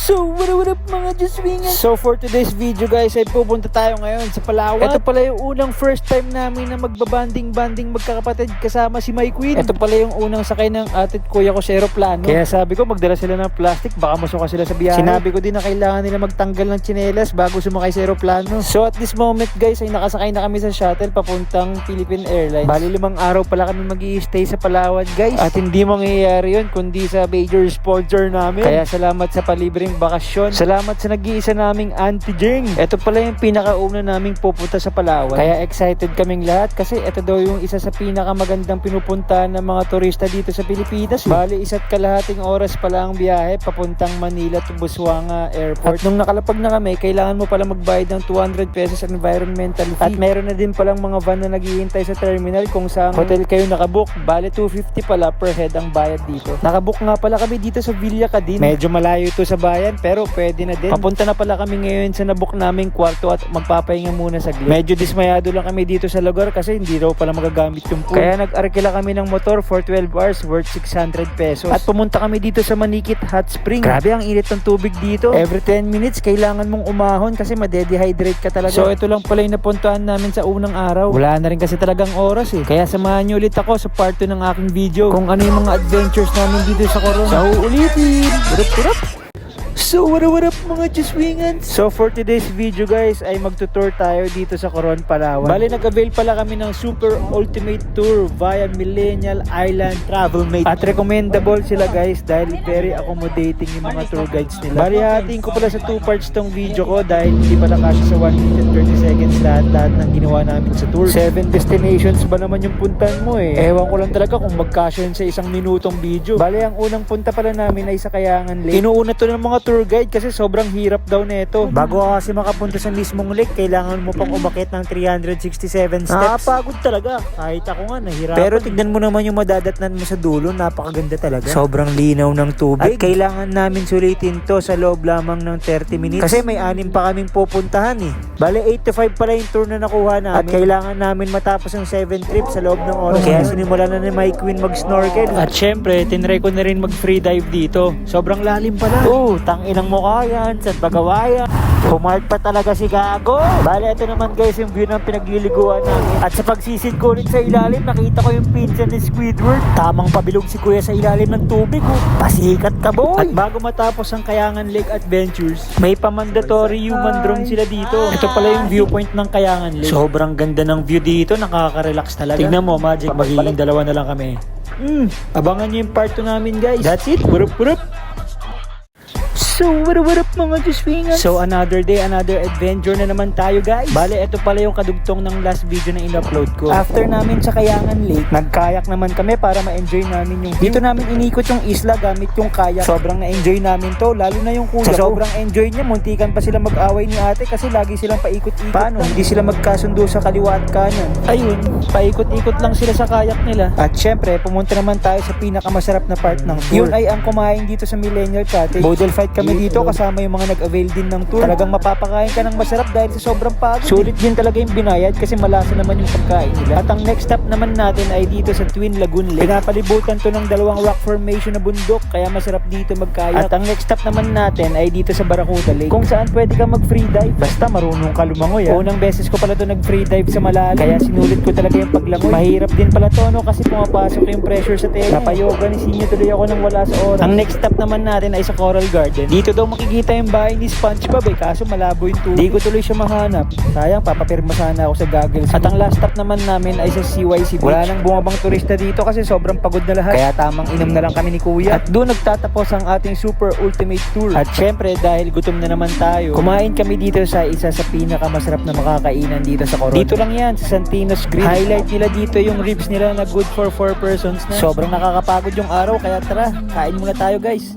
So, what up mga Diyoswingan? So, for today's video guys, ay pupunta tayo ngayon sa Palawan. Ito pala yung unang first time namin na magbabanding-banding magkakapatid kasama si My Queen. Ito pala yung unang sakay ng atit kuya ko sa aeroplano. Kaya sabi ko, magdala sila ng plastic, baka masuka sila sa biyahe. Sinabi ko din na kailangan nila magtanggal ng tsinelas bago sumakay sa aeroplano. So, at this moment guys, ay nakasakay na kami sa shuttle papuntang Philippine Airlines. Bali 5 araw pala kami mag-i-stay sa Palawan guys. At hindi mangyayari yun kundi sa major sponsor namin. Kaya salamat sa palibreng bakasyon. Salamat sa nag-iisa naming Auntie Jing. Ito pala yung pinakauna naming pupunta sa Palawan. Kaya excited kaming lahat kasi ito daw yung isa sa pinakamagandang pinupuntahan ng mga turista dito sa Pilipinas. Bali 1.5 oras pala ang biyahe papuntang Manila to Busuanga Airport. At nung nakalapag na kami, kailangan mo pala magbayad ng 200 pesos environmental fee. At meron na din palang mga van na naghihintay sa terminal kung saan hotel kayo nakabook. Bali 250 pala per head ang bayad dito. Nakabook nga pala kami dito sa Villa Cadin. Medyo malayo ito sa bayan pero pwede na din. Papunta na pala kami ngayon sa nabook naming kwarto at magpapahinga muna saglit. Medyo dismayado lang kami dito sa lugar kasi hindi raw pala magagamit yung pool. Kaya nag-arkila kami ng motor for 12 hours worth 600 pesos. At pumunta kami dito sa Manikit Hot Spring. Grabe ang init ng tubig dito. Every 10 minutes kailangan mong umahon kasi madedehydrate ka talaga. So ito lang pala yung napuntahan namin sa unang araw. Wala na rin kasi talagang oras eh. Kaya samahan nyo ulit ako sa part 2 ng aking video kung ano yung mga adventures namin dito sa Coron. So ulitin! Burup! So what up mga Diyoswingan? So for today's video guys ay magtutour tayo dito sa Coron, Palawan. Bali nag-avail pala kami ng Super Ultimate Tour via Millennial Island Travelmate. At recommendable sila guys dahil very accommodating yung mga tour guides nila. Bali hatiin ko pala sa 2 parts tong video ko dahil hindi pala kasi sa 1 minute 30 seconds lahat ng ginawa namin sa tour. 7 destinations ba naman yung puntahan mo eh. Ewan ko lang talaga kung magkasya yun sa 1 minutong video. Bali ang unang punta pala namin ay sa Kayangan Lake. Inuuna to ng mga tour guide kasi sobrang hirap daw nito. Bago ka kasi makapunta sa mismong lake, kailangan mo pang umakyat ng 367 steps. Nakapagod talaga. Kahit ako nga, nahirapan. Pero tignan mo naman yung madadatnan mo sa dulo, napakaganda talaga. Sobrang linaw ng tubig. At kailangan namin sulitin to sa loob lamang ng 30 minutes. Kasi may 6 pa kaming pupuntahan eh. Bale 8 to 5 pala yung tour na nakuha namin. At kailangan namin matapos ang 7 trips sa loob ng oras. Kaya sinimulan na ni My Queen mag-snorkel. At syempre, tinry ko na rin mag-free dive dito. Sobrang lalim pala. Tanginang mukha yan, saan pagawa yan? Humart pa talaga si Gago. Bale, ito naman guys yung view ng pinagliliguan namin. At sa pagsisid ko rin sa ilalim, nakita ko yung pinsan ni Squidward. Tamang pabilog si kuya sa ilalim ng tubig. Pasikat ka boy. At bago matapos ang Kayangan Lake Adventures, may pa-mandatory human drone sila dito. Ito pala yung viewpoint ng Kayangan Lake. Sobrang ganda ng view dito, nakaka-relax talaga. Tignan mo, Magic, magiging 2 na lang kami. Abangan nyo yung part 2 namin guys. That's it, burup. So what up mga Diyoswingan? So another day, another adventure na naman tayo guys. Bale, ito pala yung kadugtong ng last video na in-upload ko. After namin sa Kayangan Lake, nagkayak naman kami para ma-enjoy namin yung view. Dito namin inikot yung isla gamit yung kayak. Sobrang na-enjoy namin to, lalo na yung kuya. Sa sobrang enjoy niya, muntikan pa sila mag-away ni ate kasi lagi silang paikot-ikot. Paano? Hindi sila magkasundo sa kaliwa at kanan. Ayun, paikot-ikot lang sila sa kayak nila. At syempre, pumunta naman tayo sa pinakamasarap na part ng tour. Yun ay ang kumain dito sa Millennial Cottage. Bodel fight kami dito kasama yung mga nag-avail din ng tour. Talagang mapapakain ka ng masarap dahil sa sobrang pagod. Sulit din talaga yung binayad kasi malasa naman yung pagkain nila. At ang next stop naman natin ay dito sa Twin Lagoon Lake. Pinapalibutan to ng 2 rock formation na bundok kaya masarap dito magkayak. At ang next stop naman natin ay dito sa Barracuda Lake kung saan pwede ka mag-free dive basta marunong ka lumangoy. Unang beses ko pala to nag-free dive sa malalim kaya sinulit ko talaga yung paglangoy. Mahirap din pala to no kasi pumapasok yung pressure sa tenga. Napayoga ni Sinyo tuloy ako nang wala sa oras. Ang next stop naman natin ay sa Coral Garden. Dito daw makikita yung bahay ni SpongeBob kaso malabo yung tubig. Di ko tuloy siya mahanap. Sayang, papapirma sana ako sa goggles. At ang last stop naman namin ay sa CYC Beach. Wala nang bumabang turista dito kasi sobrang pagod na lahat. Kaya tamang inom na lang kami ni Kuya. At doon nagtatapos ang ating Super Ultimate Tour. At syempre dahil gutom na naman tayo, kumain kami dito sa isa sa pinakamasarap na makakainan dito sa Coron. Dito lang yan sa Santinos Grill. Highlight nila dito yung ribs nila na good for 4 persons na. Sobrang nakakapagod yung araw kaya tara, kain muna tayo guys.